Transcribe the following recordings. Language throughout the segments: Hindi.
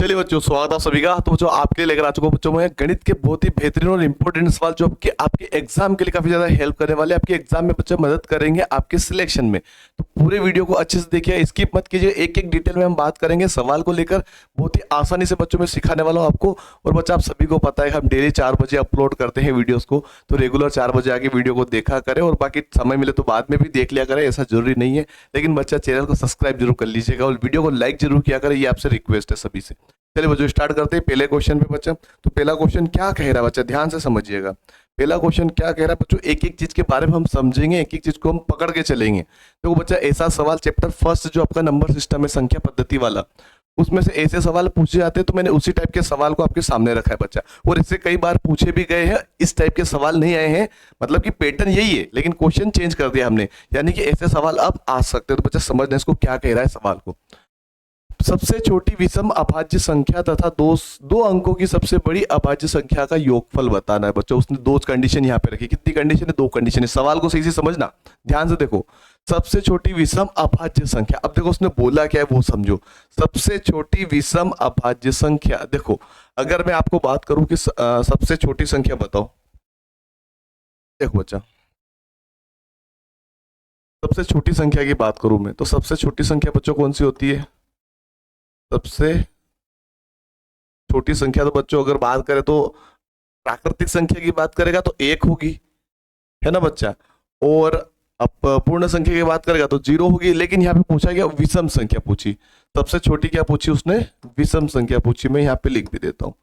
चलिए बच्चों, स्वागत है सभी का। तो बच्चों आपके लिए लेकर आ चुका हूं बच्चों मैं गणित के बहुत ही बेहतरीन और इंपॉर्टेंट सवाल जो आपके एग्जाम के लिए काफी ज्यादा हेल्प करने वाले, आपके एग्जाम में बच्चे मदद करेंगे आपके सिलेक्शन में। तो पूरे वीडियो को अच्छे से देखिए, स्किप मत कीजिए, एक एक डिटेल में हम बात करेंगे सवाल को लेकर। बहुत ही आसानी से बच्चों में सिखाने वाला हूँ आपको। और बच्चा आप सभी को पता है हम डेली 4 बजे अपलोड करते हैं वीडियोज को, तो रेगुलर 4 बजे आके वीडियो को देखा करें, और बाकी समय मिले तो बाद में भी देख लिया करें, ऐसा जरूरी नहीं है। लेकिन बच्चा चैनल को सब्सक्राइब जरूर कर लीजिएगा और वीडियो को लाइक जरूर किया करें, ये आपसे रिक्वेस्ट है सभी से। चलिए बच्चों स्टार्ट करते हैं पहले क्वेश्चन पे बच्चा। तो पहला क्वेश्चन क्या कह रहा है बच्चा, ध्यान से समझिएगा। पहला क्वेश्चन क्या कह रहा है बच्चों, एक एक चीज के बारे में हम समझेंगे, एक एक चीज को हम पकड़ के चलेंगे। तो बच्चा ऐसा सवाल चैप्टर फर्स्ट जो आपका नंबर सिस्टम है, संख्या पद्धति वाला, उसमें से ऐसे सवाल पूछे जाते हैं। तो मैंने उसी टाइप के सवाल को आपके सामने रखा है बच्चा, और इससे कई बार पूछे भी गए हैं। इस टाइप के सवाल नहीं आए हैं, मतलब कि पैटर्न यही है, लेकिन क्वेश्चन चेंज कर दिया हमने, यानी कि ऐसे सवाल अब आ सकते हैं। तो बच्चा समझना इसको क्या कह रहा है सवाल को। सबसे छोटी विषम अभाज्य संख्या तथा दो अंकों की सबसे बड़ी अभाज्य संख्या का योगफल बताना है बच्चों। उसने दो कंडीशन यहाँ पे रखी। कितनी कंडीशन है? 2 कंडीशन है। सवाल को सही से समझना, ध्यान से देखो। सबसे छोटी विषम अभाज्य संख्या, अब देखो उसने बोला क्या है वो समझो। सबसे छोटी विषम अभाज्य संख्या, देखो अगर मैं आपको बात करूं कि सबसे छोटी संख्या बताओ, देखो बच्चा सबसे छोटी संख्या की बात करूं मैं, तो सबसे छोटी संख्या बच्चों कौन सी होती है? सबसे छोटी संख्या तो बच्चों अगर बात करें तो प्राकृतिक संख्या की बात करेगा तो 1 होगी, है ना बच्चा। और अब पूर्ण संख्या की बात करेगा तो 0 होगी। लेकिन यहाँ पे पूछा गया विषम संख्या पूछी। सबसे छोटी क्या पूछी उसने? विषम संख्या पूछी। मैं यहाँ पे लिख भी देता हूँ,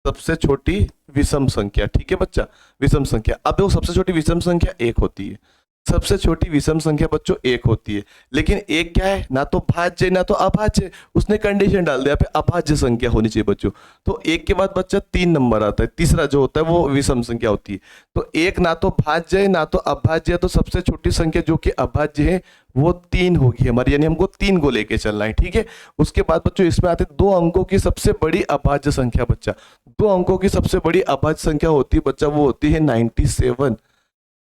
सबसे छोटी विषम संख्या। ठीक है बच्चा, विषम संख्या। अब देखो सबसे छोटी विषम संख्या 1 होती है। सबसे छोटी विषम संख्या बच्चों 1 होती है, लेकिन 1 क्या है? ना तो भाज्य ना तो अभाज्य। उसने कंडीशन डाल दिया पे अभाज्य संख्या होनी चाहिए बच्चों। तो 1 के बाद बच्चा 3 नंबर आता है, तीसरा जो होता है वो विषम संख्या होती है। तो 1 ना तो भाज्य है ना तो अभाज्य है, तो सबसे छोटी संख्या जो कि अभाज्य है वो 3 होगी हमारी, यानी हमको 3 को लेके चलना है। ठीक है। उसके बाद बच्चों इसमें आते 2 अंकों की सबसे बड़ी अभाज्य संख्या बच्चा। 2 अंकों की सबसे बड़ी अभाज्य संख्या होती है बच्चा, वो होती है 97।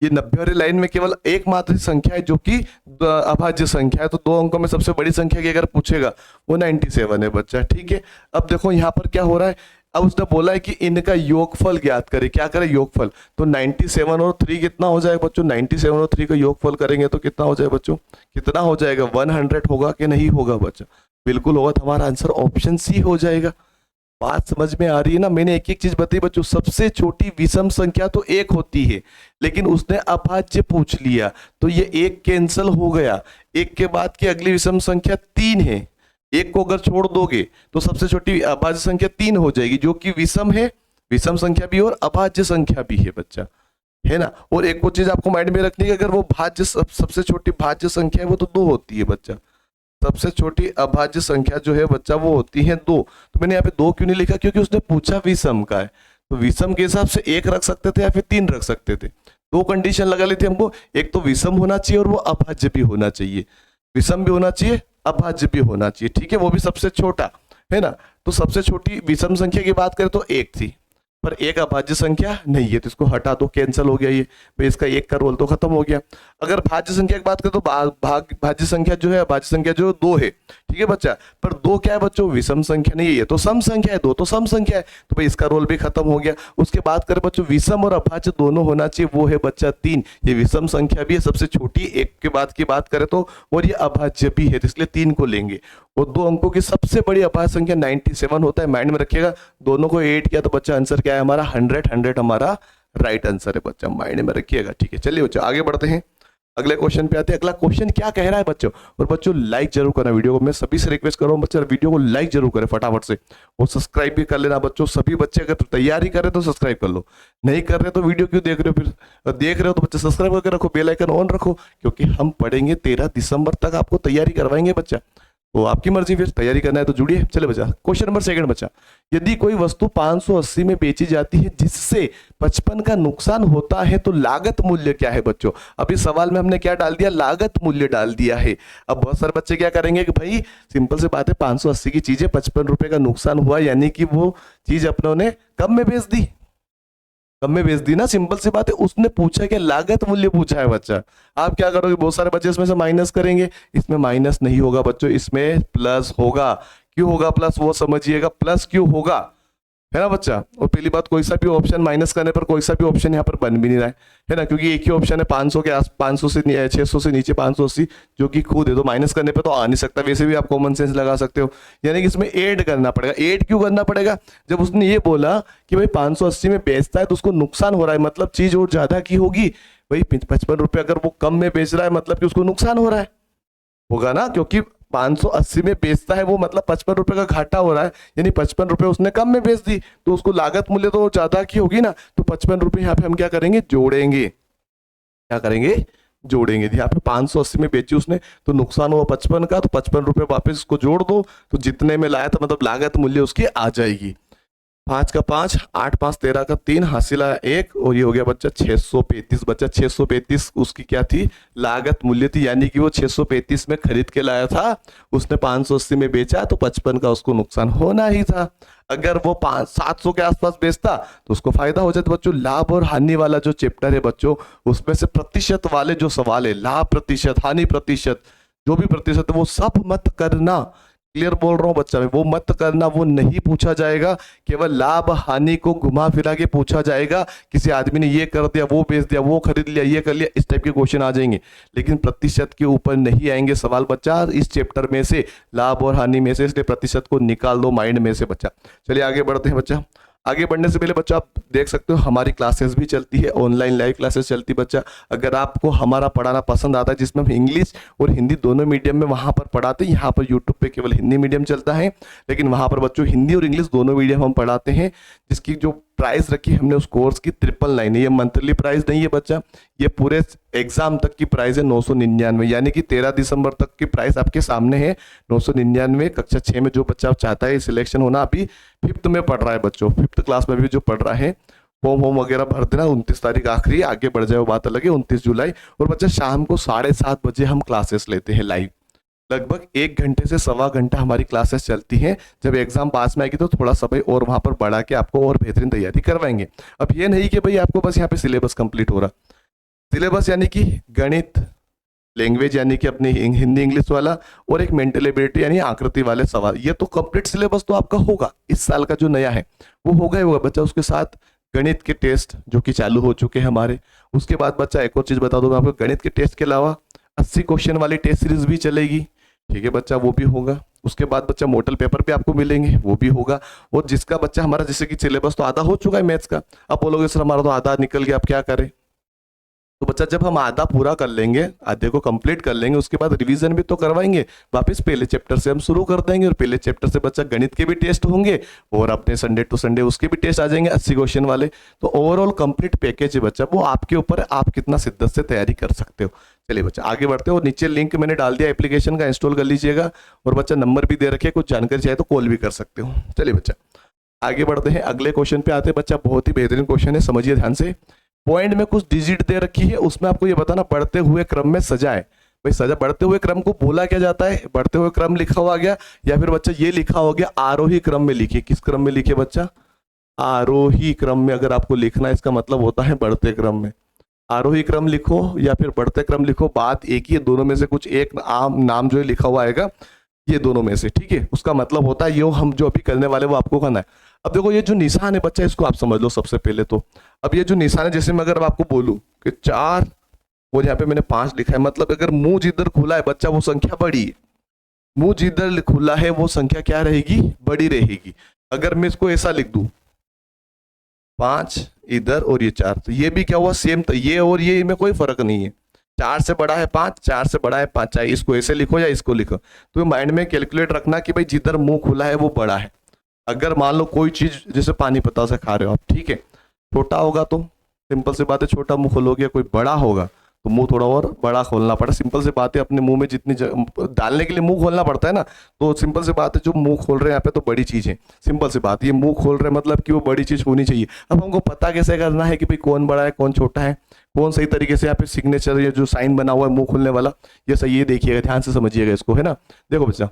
ये 90 वाली लाइन में केवल एकमात्र संख्या है जो कि अभाज्य संख्या है। तो 2 अंकों में सबसे बड़ी संख्या की अगर पूछेगा वो 97 है बच्चा। ठीक है। अब देखो यहाँ पर क्या हो रहा है, अब उसने बोला है कि इनका योगफल ज्ञात करें। क्या करें? योगफल। तो 97 और 3 कितना हो जाएगा बच्चों? 97 और 3 का योगफल करेंगे तो कितना हो जाएगा बच्चों? कितना हो जाएगा? 100 होगा कि नहीं होगा बच्चा? बिल्कुल होगा। तो हमारा आंसर ऑप्शन सी हो जाएगा। बात समझ में आ रही है ना? मैंने एक एक चीज बताई बच्चों। सबसे छोटी विषम संख्या तो 1 होती है, लेकिन उसने अभाज्य पूछ लिया तो ये 1 कैंसिल हो गया। 1 के बाद की अगली विषम संख्या 3 है। 1 को अगर छोड़ दोगे तो सबसे छोटी अभाज्य संख्या 3 हो जाएगी, जो कि विषम है। विषम संख्या भी और अभाज्य संख्या भी है बच्चा, है ना। और एक और चीज आपको माइंड में रखनी है, अगर वो भाज्य सबसे छोटी भाज्य संख्या है वो तो 2 होती है बच्चा। सबसे छोटी अभाज्य संख्या जो है बच्चा वो होती है 2। तो मैंने यहाँ पे 2 क्यों नहीं लिखा? क्योंकि उसने पूछा विषम का है। तो विषम के हिसाब से 1 रख सकते थे या फिर 3 रख सकते थे। 2 कंडीशन लगा ली थी हमको, एक तो विषम होना चाहिए और वो अभाज्य भी होना चाहिए। विषम भी होना चाहिए, अभाज्य भी होना चाहिए। ठीक है, वो भी सबसे छोटा, है ना। तो सबसे छोटी विषम संख्या की बात करें तो 1 थी, पर 1 अभाज्य संख्या नहीं है, तो इसको हटा दो, कैंसिल हो गया ये। भाई इसका 1 का रोल तो खत्म हो गया। अगर भाज्य संख्या की बात करें तो भाज्य संख्या जो है, अभाज्य संख्या जो 2 है। ठीक है बच्चा, पर 2 क्या है बच्चों? विषम संख्या नहीं है, ये तो सम संख्या है। 2 तो सम संख्या है, तो भाई इसका रोल भी खत्म हो गया। उसके बाद करें बच्चों विषम और अभाज्य दोनों होना चाहिए, वो है बच्चा 3। ये विषम संख्या भी है सबसे छोटी 1 के बाद की बात करें तो, और ये अभाज्य भी है, तो इसलिए 3 को लेंगे। और 2 अंकों की सबसे बड़ी अभाज्य संख्या 97 होता है। माइंड में रखिएगा, दोनों को 8 किया तो बच्चा आंसर क्या है हमारा? 100 हमारा राइट आंसर है बच्चा, माइंड में रखिएगा। ठीक है, चलिए बच्चों आगे बढ़ते हैं, अगले क्वेश्चन पे आते हैं। अगला क्वेश्चन क्या कह रहा है बच्चों? और बच्चों लाइक जरूर करना वीडियो को, मैं सभी से रिक्वेस्ट कर रहा हूं बच्चा वीडियो को लाइक जरूर करें फटाफट से, और सब्सक्राइब भी कर लेना बच्चों। सभी बच्चे अगर तैयारी कर रहे तो सब्सक्राइब कर लो, नहीं कर रहे तो वीडियो क्यों देख रहे हो? फिर देख रहे हो तो बच्चे सब्सक्राइब करके रखो, बेल आइकन ऑन रखो, क्योंकि हम पढ़ेंगे 13 दिसंबर तक, आपको तैयारी करवाएंगे बच्चा। तो आपकी मर्जी, फिर तैयारी करना है तो जुड़िए। चले बच्चा, क्वेश्चन नंबर 2 बच्चा। यदि कोई वस्तु 580 में बेची जाती है जिससे 55 का नुकसान होता है तो लागत मूल्य क्या है बच्चों? अभी सवाल में हमने क्या डाल दिया? लागत मूल्य डाल दिया है। अब बहुत सारे बच्चे क्या करेंगे कि भाई सिंपल सी बात है, 580 की चीज है, 55 रुपए का नुकसान हुआ, यानी कि वो चीज अपनों ने कम में बेच दी। कम में बेच दी ना, सिंपल सी बात है। उसने पूछा कि लागत मूल्य पूछा है बच्चा। आप क्या करोगे? बहुत सारे बच्चे इसमें से माइनस करेंगे, इसमें माइनस नहीं होगा बच्चों, इसमें प्लस होगा, क्यों होगा प्लस वो समझिएगा, प्लस क्यों होगा, है ना बच्चा। और पहली बात, कोई सा भी ऑप्शन माइनस करने पर कोई सा भी ऑप्शन यहाँ पर बन भी नहीं रहा है ना, क्योंकि एक ही ऑप्शन है 500 के आस 500 से 600 से नीचे 580, जो कि खुद है, तो माइनस करने पे तो आ नहीं सकता। वैसे भी आप कॉमन सेंस लगा सकते हो, यानी कि इसमें ऐड करना पड़ेगा। ऐड क्यों करना पड़ेगा, जब उसने ये बोला कि भाई 580 में बेचता है तो उसको नुकसान हो रहा है, मतलब चीज और ज्यादा की होगी। भाई 55 रुपये अगर वो कम में बेच रहा है मतलब कि उसको नुकसान हो रहा है, होगा ना, क्योंकि 580 में बेचता है वो, मतलब 55 रुपए का घाटा हो रहा है, यानी 55 रुपए उसने कम में बेच दी, तो उसको लागत मूल्य तो ज्यादा की होगी ना। तो 55 रुपए यहाँ पे हम क्या करेंगे, जोड़ेंगे। क्या करेंगे, जोड़ेंगे। यहाँ पे 580 में बेची उसने तो नुकसान हुआ 55 का, तो 55 रुपए वापस उसको जोड़ दो, तो जितने में लाया था मतलब लागत मूल्य उसकी आ जाएगी। 5 का 5, 8 5 13 का 3, हासिल आया 1, और ये हो गया बच्चा 635। बच्चा 635 उसकी क्या थी, लागत मूल्य थी, यानी कि वो 635 में खरीद के लाया था, उसने 580 में बेचा, तो 55 का उसको नुकसान होना ही था। अगर वो 700 के आसपास बेचता तो उसको फायदा हो जाता। बच्चों लाभ और हानि वाला जो चैप्टर है बच्चों, उसमें से प्रतिशत वाले जो सवाल है, लाभ प्रतिशत, हानि प्रतिशत, जो भी प्रतिशत है वो सब मत करना। क्लियर बोल रहा हूं बच्चा, में वो मत करना, वो नहीं पूछा जाएगा। केवल लाभ हानि को घुमा फिरा के पूछा जाएगा। किसी आदमी ने ये कर दिया, वो बेच दिया, वो खरीद लिया, ये कर लिया, इस टाइप के क्वेश्चन आ जाएंगे, लेकिन प्रतिशत के ऊपर नहीं आएंगे सवाल बच्चा इस चैप्टर में से, लाभ और हानि में से, इसलिए प्रतिशत को निकाल दो माइंड में से बच्चा। चलिए आगे बढ़ते हैं बच्चा। आगे बढ़ने से पहले बच्चा आप देख सकते हो हमारी क्लासेस भी चलती है, ऑनलाइन लाइव क्लासेस चलती है बच्चा। अगर आपको हमारा पढ़ाना पसंद आता है, जिसमें हम इंग्लिश और हिंदी दोनों मीडियम में वहाँ पर पढ़ाते हैं, यहाँ पर यूट्यूब पे केवल हिंदी मीडियम चलता है, लेकिन वहाँ पर बच्चों हिंदी और इंग्लिश दोनों मीडियम हम पढ़ाते हैं, जिसकी जो प्राइस रखी हमने उस कोर्स की 999 है। ये मंथली प्राइस नहीं है बच्चा, ये पूरे एग्जाम तक की प्राइस है 999, यानी कि 13 दिसंबर तक की प्राइस आपके सामने है 999। कक्षा 6 में जो बच्चा चाहता है सिलेक्शन होना, अभी 5th में पढ़ रहा है बच्चों, 5th क्लास में भी जो पढ़ रहा है, फॉर्म होम वगैरह भर देना। 29 तारीख आखिरी, आगे बढ़ जाए वो बात अलग है, 29 जुलाई। और बच्चा शाम को 7:30 बजे हम क्लासेस लेते हैं लाइव, लगभग 1 घंटे से सवा घंटा हमारी क्लासेस चलती हैं। जब एग्जाम पास में आएगी तो थोड़ा समय और वहां पर बढ़ा के आपको और बेहतरीन तैयारी करवाएंगे। अब ये नहीं कि भाई आपको बस यहाँ पे सिलेबस कंप्लीट हो रहा, सिलेबस यानी कि गणित, लैंग्वेज यानी कि अपनी हिंदी इंग्लिश वाला, और एक मेंटल एबिलिटी यानी आकृति वाले सवाल, ये तो कंप्लीट सिलेबस तो आपका होगा। इस साल का जो नया है वो होगा ही होगा बच्चा। उसके साथ गणित के टेस्ट जो कि चालू हो चुके हैं हमारे। उसके बाद बच्चा एक और चीज बता दूं मैं आपको, गणित के टेस्ट के अलावा 80 क्वेश्चन वाली टेस्ट सीरीज भी चलेगी, ठीक है बच्चा, वो भी होगा। उसके बाद बच्चा मॉडल पेपर पे आपको मिलेंगे, वो भी होगा। और जिसका बच्चा हमारा, जैसे कि सिलेबस तो आधा हो चुका है मैथ्स का, अब बोलोगे सर हमारा तो आधा निकल गया, अब क्या करें। तो बच्चा जब हम आधा पूरा कर लेंगे, आधे को कंप्लीट कर लेंगे, उसके बाद रिवीजन भी तो करवाएंगे, वापस पहले चैप्टर से हम शुरू कर देंगे, और पहले चैप्टर से बच्चा गणित के भी टेस्ट होंगे, और अपने संडे टू संडे उसके भी टेस्ट आ जाएंगे 80 क्वेश्चन वाले। तो ओवरऑल कंप्लीट पैकेज है बच्चा, वो आपके ऊपर है, आप कितना शिद्दत से तैयारी कर सकते हो। चलिए बच्चा आगे बढ़ते हो, नीचे लिंक मैंने डाल दिया एप्लीकेशन का, इंस्टॉल कर लीजिएगा। और बच्चा नंबर भी दे रखे, कुछ जानकारी चाहिए तो कॉल भी कर सकते हो। चलिए बच्चा आगे बढ़ते हैं, अगले क्वेश्चन पे आते हैं बच्चा। बहुत ही बेहतरीन क्वेश्चन है, समझिए ध्यान से। पॉइंट में कुछ डिजिट दे रखी है, उसमें आपको ये बताना बढ़ते हुए क्रम में सजाए। भाई सजा, बढ़ते हुए क्रम को बोला क्या जाता है, बढ़ते हुए क्रम लिखा हुआ गया, या फिर बच्चा ये लिखा हो गया आरोही क्रम में लिखिए। किस क्रम में लिखिए बच्चा, आरोही क्रम में अगर आपको लिखना है, इसका मतलब होता है बढ़ते क्रम में। आरोही क्रम लिखो या फिर बढ़ते क्रम लिखो, बात एक ही है, दोनों में से कुछ एक आम नाम जो है लिखा हुआ आएगा, ये दोनों में से, ठीक है। उसका मतलब होता है ये हम जो अभी करने वाले वो आपको करना है। अब देखो ये जो निशान है बच्चा, इसको आप समझ लो सबसे पहले तो। अब ये जो निशान है, जैसे मैं अगर आपको बोलूं कि 4 और यहाँ पे मैंने 5 लिखा है, मतलब अगर मुंह जिधर खुला है बच्चा वो संख्या बड़ी है, मुंह जिधर खुला है वो संख्या क्या रहेगी, बड़ी रहेगी। अगर मैं इसको ऐसा लिख दूं 5 इधर और ये 4, तो ये भी क्या हुआ, सेम, तो ये और ये में कोई फर्क नहीं है। 4 से बड़ा है 5, 4 से बड़ा है 5, चाहे इसको ऐसे लिखो या इसको लिखो। तो माइंड में कैलकुलेट रखना कि भाई जिधर मुंह खुला है वो बड़ा है। अगर मान लो कोई चीज जैसे पानी पता से खा रहे हो आप, ठीक है, छोटा होगा तो सिंपल सी बात है छोटा मुंह खोलोगे, कोई बड़ा होगा तो मुंह थोड़ा और बड़ा खोलना पड़ा। सिंपल सी बात है, अपने मुंह में जितनी डालने के लिए मुंह खोलना पड़ता है ना, तो सिंपल सी बात है जो मुंह खोल रहे हैं यहाँ पे तो बड़ी चीज है। सिंपल सी बात, ये मुंह खोल रहे हैं मतलब कि वो बड़ी चीज होनी चाहिए। अब हमको पता कैसे करना है कि भाई कौन बड़ा है कौन छोटा है, कौन सही तरीके से यहाँ पे सिग्नेचर या जो साइन बना हुआ है मुंह खोलने वाला, ये सही, ये देखिएगा, ध्यान से समझिएगा इसको, है ना। देखो बच्चा,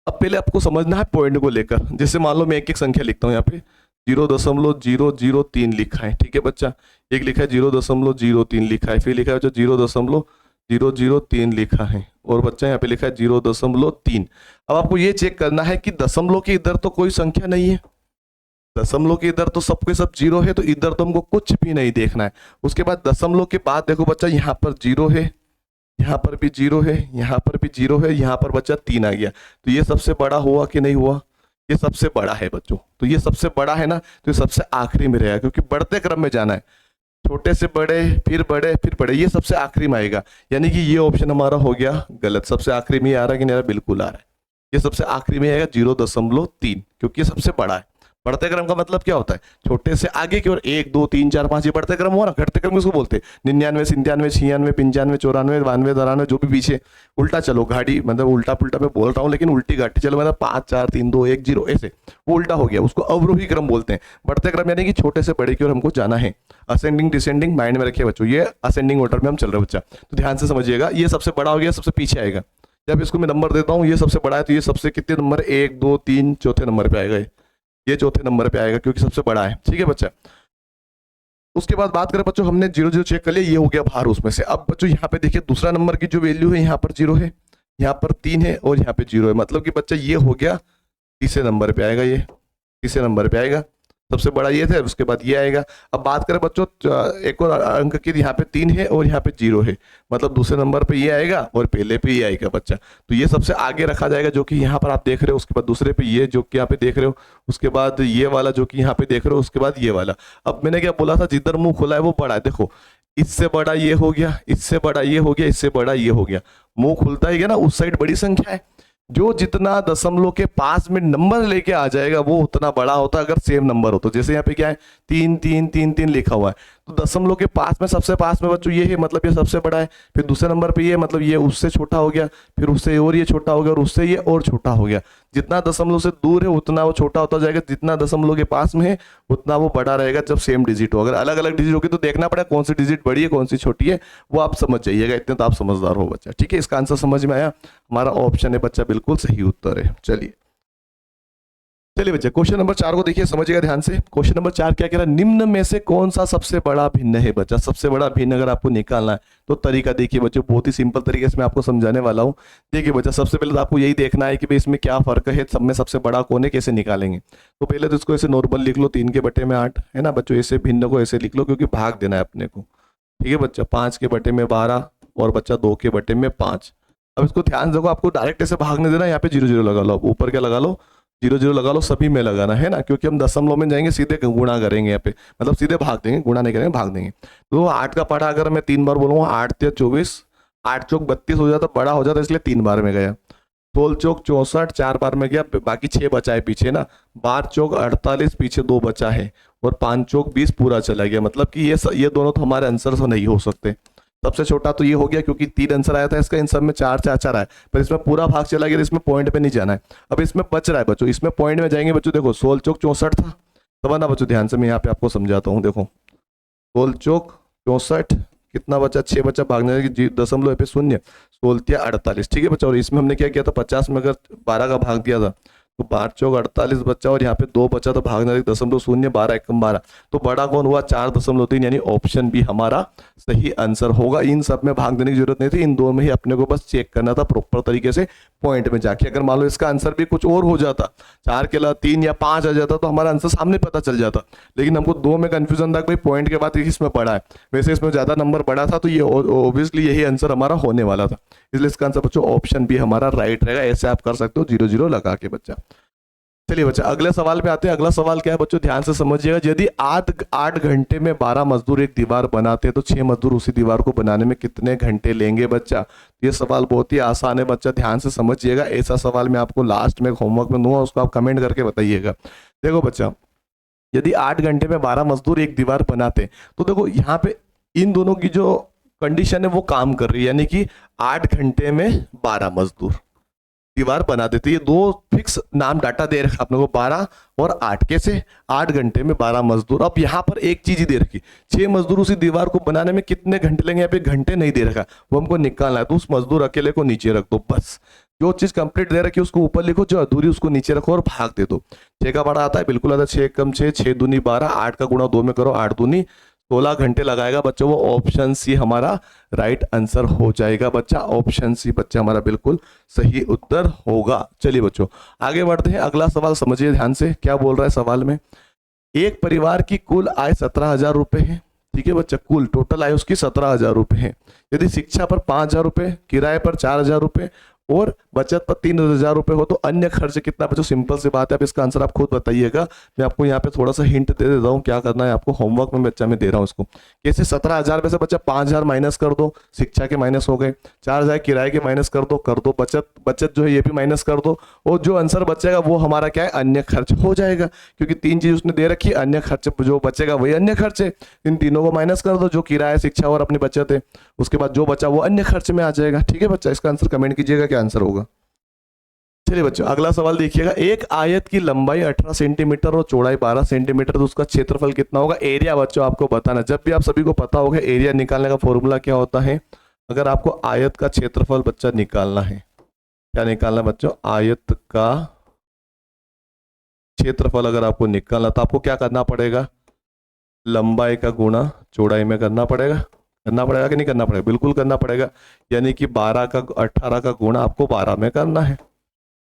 अब पहले आपको समझना है पॉइंट को लेकर। जैसे मान लो मैं एक एक संख्या लिखता हूँ, यहाँ पे 0.003 लिखा है, ठीक है बच्चा। एक लिखा है 0.03 लिखा है, फिर लिखा है 0.0 0.003 लिखा है और बच्चा यहाँ पे लिखा है 0.3। अब आपको ये चेक करना है कि दशमलव के इधर तो कोई संख्या नहीं है, दशमलव के इधर तो सबके सब जीरो है, तो इधर तो हमको कुछ भी नहीं देखना है। उसके बाद दशमलव के बाद देखो बच्चा यहाँ पर जीरो है, यहाँ पर भी जीरो है, यहाँ पर भी जीरो है, यहाँ पर बच्चा 3 आ गया। तो ये सबसे बड़ा हुआ कि नहीं हुआ? ये सबसे बड़ा है बच्चों। तो ये सबसे बड़ा है ना, तो ये सबसे आखिरी में रहेगा क्योंकि बढ़ते क्रम में जाना है, छोटे से बड़े फिर बड़े फिर बड़े, ये सबसे आखिरी में आएगा। यानी कि ये ऑप्शन हमारा हो गया गलत। सबसे आखिरी में आ रहा है कि नहीं आ रहा? बिल्कुल आ रहा है। ये सबसे आखिरी में आएगा 0.3 क्योंकि ये सबसे बड़ा है। बढ़ते क्रम का मतलब क्या होता है? छोटे से आगे की ओर 1 2 3 4 5 ये बढ़ते क्रम हुआ ना। घटते क्रम किसको बोलते हैं? 99 97 96 95 94 92 93, जो भी पीछे उल्टा चलो गाड़ी, मतलब उल्टा पुल्टा मैं बोल रहा हूँ लेकिन उल्टी गाड़ी चलो, मतलब 5 4 3 2 1 0 ऐसे वो उल्टा हो गया, उसको अवरोही क्रम बोलते हैं। बढ़ते क्रम यानी कि छोटे से बड़े की ओर हमको जाना है। असेंडिंग डिसेंडिंग माइंड में रखिए बच्चों, ये असेंडिंग ऑर्डर में हम चल रहे हैं बच्चा, तो ध्यान से समझिएगा। ये सबसे बड़ा हो गया, सबसे पीछे आएगा। जब इसको मैं नंबर देता हूँ, ये सबसे बड़ा है तो ये सबसे कितने नंबर? 1 2 3 चौथे नंबर पे आएगा, ये चौथे नंबर पे आएगा क्योंकि सबसे बड़ा है। ठीक है बच्चा। उसके बाद बात करें बच्चों, हमने 0 0 चेक कर लिया, ये हो गया बाहर उसमें से। अब बच्चों यहाँ पे देखिए दूसरा नंबर की जो वैल्यू है, यहाँ पर 0 है, यहाँ पर 3 है और यहाँ पे 0 है, मतलब कि बच्चा ये हो गया तीसरे नंबर पे आएगा, ये तीसरे नंबर पे आएगा। सबसे बड़ा ये था, उसके बाद ये आएगा। अब बात करें बच्चों एक और अंक की, यहाँ पे 3 है और यहाँ पे 0 है, मतलब दूसरे नंबर पे ये आएगा और पहले पे ये आएगा बच्चा। तो ये सबसे आगे रखा जाएगा जो कि यहाँ पर आप देख रहे हो, उसके बाद दूसरे पे ये जो कि यहाँ पे देख रहे हो, उसके बाद ये वाला जो कि यहाँ पे देख रहे हो, उसके बाद ये वाला। अब मैंने क्या बोला था, जिधर मुंह खुला है वो बड़ा है। देखो इससे बड़ा ये हो गया, इससे बड़ा ये हो गया, इससे बड़ा ये हो गया। मुंह खुलता ही गया ना, उस साइड बड़ी संख्या है। जो जितना दशमलव के पास में नंबर लेके आ जाएगा वो उतना बड़ा होता है अगर सेम नंबर हो तो। जैसे यहाँ पे क्या है 3 3 3 3 लिखा हुआ है, तो दशमलव के पास में सबसे पास में बच्चों ये है, मतलब ये सबसे बड़ा है। फिर दूसरे नंबर पे ये, मतलब ये उससे छोटा हो गया, फिर उससे और ये छोटा हो गया और उससे ये और छोटा हो गया। जितना दशमलव से दूर है उतना वो छोटा होता जाएगा, जितना दशमलव के पास में है उतना वो बड़ा रहेगा जब सेम डिजिट हो। अगर अलग अलग डिजिट होगी तो देखना पड़ेगा कौन सी डिजिट बड़ी है कौन सी छोटी है, वो आप समझ जाइएगा। इतने तो आप समझदार हो बच्चा। ठीक है, इसका आंसर समझ में आया? हमारा ऑप्शन है बच्चा बिल्कुल सही उत्तर है। चलिए बच्चा क्वेश्चन नंबर 4 को देखिए, समझिएगा ध्यान से। क्वेश्चन नंबर 4 क्या कह रहा है? निम्न में से कौन सा सबसे बड़ा भिन्न है बच्चा? सबसे बड़ा भिन्न अगर आपको निकालना है तो तरीका देखिए बच्चों, बहुत ही सिंपल तरीके से मैं आपको समझाने वाला हूँ। देखिए बच्चा, सबसे पहले तो आपको यही देखना है कि भाई इसमें क्या फर्क है, सब में सबसे बड़ा कौन है, कैसे निकालेंगे। तो पहले तो इसको ऐसे नॉर्मल लिख लो, 3 के बटे में 8 है ना बच्चों। ऐसे भिन्न को ऐसे लिख लो क्योंकि भाग देना है अपने को। ठीक है बच्चा, 5 के बटे में 12 और बच्चा 2 के बटे में 5। अब इसको ध्यान देखो, आपको डायरेक्ट ऐसे भागने देना, यहाँ पे 0 0 लगा लो, ऊपर क्या लगा लो 0 0 लगा लो, सभी में लगाना है ना, क्योंकि हम दशमलव में जाएंगे सीधे गुणा करेंगे यहाँ पे, मतलब सीधे भाग देंगे, गुणा नहीं करेंगे भाग देंगे। तो 8 का पढ़ा अगर मैं 3 बार बोलूँगा, 8 3 24, 8 चौक 32 हो जाता, बड़ा हो जाता, इसलिए 3 बार में गया। 16 चौक 64, 4 बार में गया, बाकी 6 बचा है पीछे ना। 12 चौक 48, पीछे 2 बचा है, और 5 चौक 20 पूरा चला गया। मतलब कि ये दोनों तो हमारे आंसर से नहीं हो सकते। सबसे छोटा तो ये हो गया क्योंकि 3 आंसर आया था इसका, इन सब में 4 4 4 आया, पर इसमें पूरा भाग चला गया, इसमें पॉइंट पे नहीं जाना है। अब इसमें बच रहा है बच्चों, इसमें पॉइंट में जाएंगे बच्चों। देखो 16 चौक 64 था, तब ना बच्चों ध्यान से मैं यहाँ पे आपको समझाता हूँ। देखो 16 चौक 64, कितना बचा? 6 बचा भागने की, दशमलव पे 0, 16 48। ठीक है बच्चा, और इसमें हमने क्या किया था, 50 में अगर 12 का भाग दिया था तो 12 चौक 48 बचा, और यहाँ पे 2 बचा तो भागने की 0.0, 12 एकम 12। तो बड़ा कौन हुआ? 4.3, यानी ऑप्शन बी हमारा सही आंसर होगा। इन सब में भाग देने की जरूरत नहीं थी, इन दो में ही अपने को बस चेक करना था प्रॉपर तरीके से पॉइंट में जाके। अगर मान लो इसका आंसर भी कुछ और हो जाता, 4 के अलावा 3 या 5 आ जाता, तो हमारा आंसर सामने पता चल जाता। लेकिन हमको 2 में कंफ्यूजन था कि पॉइंट के बाद इसमें बड़ा है, वैसे इसमें ज्यादा नंबर बड़ा था, तो ये ऑब्वियसली यही आंसर हमारा होने वाला था। इसलिए इसका आंसर बच्चों ऑप्शन बी हमारा राइट रहेगा। ऐसे आप कर सकते हो 0 0 लगा के बच्चा। चलिए बच्चा अगले सवाल पे आते हैं। अगला सवाल क्या है बच्चों, ध्यान से समझिएगा। यदि 8 घंटे में 12 मजदूर एक दीवार बनाते हैं तो 6 मजदूर उसी दीवार को बनाने में कितने घंटे लेंगे बच्चा? ये सवाल बहुत ही आसान है बच्चा, ध्यान से समझिएगा। ऐसा सवाल मैं आपको लास्ट में होमवर्क में दूंगा, उसको आप कमेंट करके बताइएगा। देखो बच्चा, यदि 8 घंटे में 12 मजदूर एक दीवार बनाते तो देखो यहाँ पे इन दोनों की जो कंडीशन है वो काम कर रही है, यानी कि 8 घंटे में 12 मजदूर दीवार बना देते। ये 2 फिक्स नाम डाटा दे रखा अपने को, 12 और 8। कैसे? 8 घंटे में 12 मजदूर। अब यहाँ पर एक चीज ही दे रखी, 6 मजदूर उसी दीवार को बनाने में कितने घंटे लेंगे, यहाँ पे घंटे नहीं दे रखा, वो हमको निकालना है। तो उस मजदूर अकेले को नीचे रख दो बस। जो चीज कंप्लीट दे रखी उसको ऊपर लिखो, जो अधूरी उसको नीचे रखो और भाग दे दो। 6 का बड़ा आता है, बिल्कुल आता है 6 कम 6, 6 दूनी 12, 8 का गुणा 2 में करो, 8 दूनी 16 घंटे लगाएगा बच्चों, वो ऑप्शन सी हमारा राइट आंसर हो जाएगा बच्चा। ऑप्शन सी बच्चा हमारा बिल्कुल सही उत्तर होगा। चलिए बच्चों आगे बढ़ते हैं, अगला सवाल समझिए ध्यान से, क्या बोल रहा है सवाल में। एक परिवार की कुल आय 17,000 रुपए है, ठीक है बच्चा, कुल टोटल आय उसकी 17,000 रुपए है। यदि शिक्षा पर 5,000 रुपए, किराए पर 4,000 रुपए और बचत पर 3,000 रुपए हो तो अन्य खर्च कितना बच्चों? सिंपल सी बात है, अब इसका आंसर आप खुद बताइएगा। मैं आपको यहाँ पे थोड़ा सा हिंट दे देता हूँ, क्या करना है आपको होमवर्क में बच्चा मैं दे रहा हूँ इसको। कैसे 17,000 में से बच्चा 5,000 माइनस कर दो, शिक्षा के माइनस हो गए, 4,000 किराए के माइनस कर दो, बचत जो है ये भी माइनस कर दो, और जो आंसर बचेगा वो हमारा क्या है? अन्य खर्च हो जाएगा, क्योंकि 3 चीज उसने दे रखी है, अन्य खर्च जो बचेगा वही अन्य खर्च है। इन तीनों को माइनस कर दो, जो किराया, शिक्षा और अपनी बचत है, उसके बाद जो बचा वो अन्य खर्च में आ जाएगा। ठीक है बच्चा, इसका आंसर कमेंट कीजिएगा क्या आंसर होगा। चलिए बच्चों अगला सवाल देखिएगा। एक आयत की लंबाई 18 सेंटीमीटर और चौड़ाई 12 सेंटीमीटर, तो उसका क्षेत्रफल कितना होगा? एरिया बच्चों आपको बताना, जब भी आप सभी को पता होगा एरिया निकालने का फॉर्मूला क्या होता है। अगर आपको आयत का क्षेत्रफल बच्चा निकालना है, क्या निकालना है बच्चों? आयत का क्षेत्रफल अगर आपको निकालना तो आपको क्या करना पड़ेगा? लंबाई का गुणा चौड़ाई में करना पड़ेगा कि नहीं करना पड़ेगा? बिल्कुल करना पड़ेगा। यानी कि 18 का गुणा आपको 12 में करना है।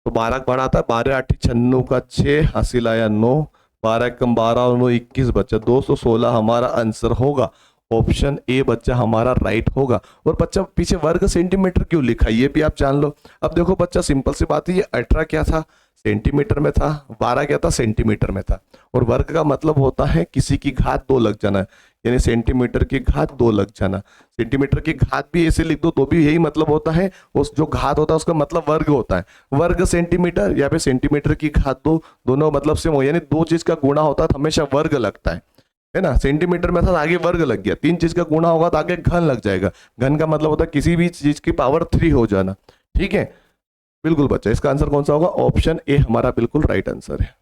तो 12 बड़ा आता है, 12 8 96 का 6 हासिल आया 9, 12 कम 12 और 9 21 बच्चा 216 हमारा आंसर होगा। ऑप्शन ए बच्चा हमारा राइट होगा। और बच्चा पीछे वर्ग सेंटीमीटर क्यों लिखा ये भी आप जान लो। अब देखो बच्चा सिंपल सी बात है, ये 18 क्या था? सेंटीमीटर में था, 12 क्या था? सेंटीमीटर में था। और वर्ग का मतलब होता है किसी की घात 2 लग जाना, यानी सेंटीमीटर की घात 2 लग जाना। सेंटीमीटर की घात भी ऐसे लिख दो तो भी यही मतलब होता है, उस जो घात होता है उसका मतलब वर्ग होता है। वर्ग सेंटीमीटर या फिर सेंटीमीटर की घात 2, दोनों मतलब सेम हो, यानी 2 चीज का गुणा होता है तो हमेशा वर्ग लगता है ना। सेंटीमीटर में था तो आगे वर्ग लग गया, 3 चीज का गुणा होगा तो आगे घन लग जाएगा। घन का मतलब होता है किसी भी चीज की पावर 3 हो जाना। ठीक है बिल्कुल बच्चा, इसका आंसर कौन सा होगा? ऑप्शन ए हमारा बिल्कुल राइट आंसर है।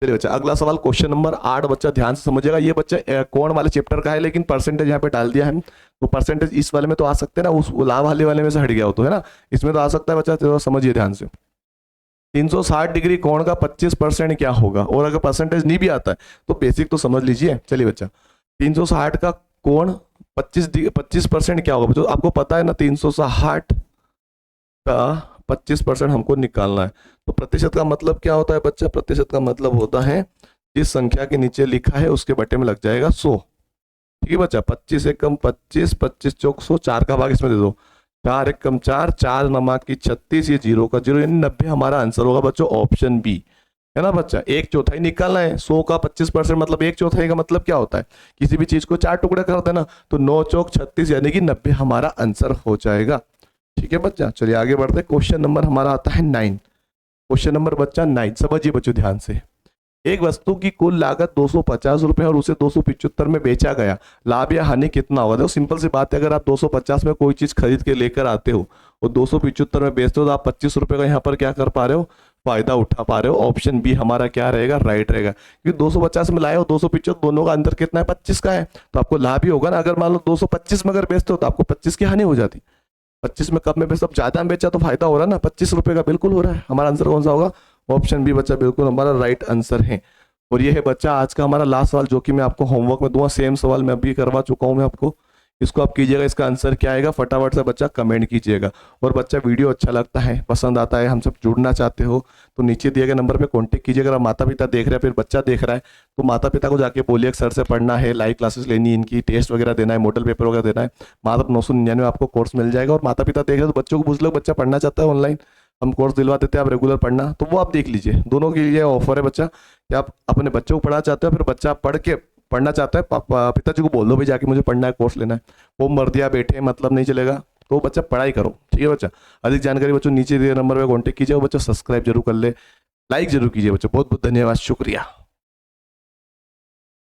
चलिए बच्चा अगला सवाल क्वेश्चन नंबर 8 बच्चा ध्यान से समझिएगा। ये बच्चा कोण वाले चैप्टर का है, लेकिन परसेंटेज यहाँ पे डाल दिया है, तो परसेंटेज इस वाले में तो आ सकते हैं ना, उस लाभ वाले में से हट गया हो तो, है ना। इसमें तो आ सकता है बच्चा, तो समझिए ध्यान से। 360 डिग्री कोण का 25% क्या होगा? और अगर परसेंटेज नहीं भी आता है तो बेसिक तो समझ लीजिए। चलिए बच्चा 360 का कोण 25% क्या होगा? तो आपको पता है ना 360 का 25% हमको निकालना है। तो प्रतिशत का मतलब क्या होता है बच्चा? प्रतिशत का मतलब होता है जिस संख्या के नीचे लिखा है उसके बटे में लग जाएगा 100। ठीक है बच्चा, 25 एकम 25, 25 चौक 100, 4 का भाग इसमें दे दो, 4 एकम 4, 4 नमा की 36, ये 0 का 0 यानी 90 हमारा आंसर होगा बच्चों, ऑप्शन बी, है ना बच्चा। 1/4 निकालना है, 100 का 25% मतलब 1/4 का मतलब क्या होता है? किसी भी चीज को 4 टुकड़े कर देना, तो 9 चौक 36 यानी कि 90 हमारा आंसर हो जाएगा। ठीक है बच्चा, चलिए आगे बढ़ते हैं। क्वेश्चन नंबर हमारा आता है 9। क्वेश्चन नंबर बच्चा 9 समझिए बच्चों ध्यान से। एक वस्तु की कुल लागत 250 रुपए और उसे 275 में बेचा गया, लाभ या हानि कितना होगा? देखो सिंपल सी बात है, अगर आप 250 में कोई चीज खरीद के लेकर आते हो और 275 में बेचते हो तो आप 25 रुपए का यहाँ पर क्या कर पा रहे हो? फायदा उठा पा रहे हो। ऑप्शन बी हमारा क्या रहेगा? राइट रहेगा, क्योंकि 250 में लाए हो, 275 दोनों का अंतर कितना है? 25 का है, तो आपको लाभ ही होगा ना। अगर मान लो 225 में अगर बेचते हो तो आपको 25 की हानि हो जाती। 25 में कब में बेचते, अब ज्यादा में बेचा तो फायदा हो रहा है ना, 25 रुपए का बिल्कुल हो रहा है। हमारा आंसर कौन सा होगा? ऑप्शन बी बच्चा बिल्कुल हमारा राइट आंसर है। और ये है बच्चा आज का हमारा लास्ट सवाल, जो कि मैं आपको होमवर्क में दूंगा। सेम सवाल मैं अभी करवा चुका हूं मैं आपको, इसको आप कीजिएगा। इसका आंसर क्या आएगा फटाफट से बच्चा कमेंट कीजिएगा। और बच्चा वीडियो अच्छा लगता है, पसंद आता है, हम सब जुड़ना चाहते हो तो नीचे दिए गए नंबर पे कांटेक्ट कीजिएगा। अगर माता पिता देख रहे हैं, फिर बच्चा देख रहा है, तो माता पिता को जाके बोलिए सर से पढ़ना है, लाइव क्लासेस लेनी है, इनकी टेस्ट वगैरह देना है, मॉडल पेपर वगैरह देना है, मात्र 999 आपको कोर्स मिल जाएगा। और माता पिता देख रहे हैं तो बच्चों को पूछ लो, बच्चा पढ़ना चाहता है ऑनलाइन, हम कोर्स दिलवा देते हैं, आप रेगुलर पढ़ना, तो वो आप देख लीजिए। दोनों के लिए ऑफर है बच्चा, कि आप अपने बच्चों को पढ़ा चाहते हो, फिर बच्चा पढ़ के पढ़ना चाहता है, पिताजी को बोल दो भाई जाके मुझे पढ़ना है, कोर्स लेना है, वो मर दिया बैठे मतलब नहीं चलेगा, तो बच्चा पढ़ाई करो। ठीक है बच्चा, अधिक जानकारी बच्चों नीचे दिए नंबर पर कॉन्टेक्ट कीजिए। बच्चों सब्सक्राइब जरूर कर ले, लाइक जरूर कीजिए बच्चों। बहुत बहुत धन्यवाद, शुक्रिया।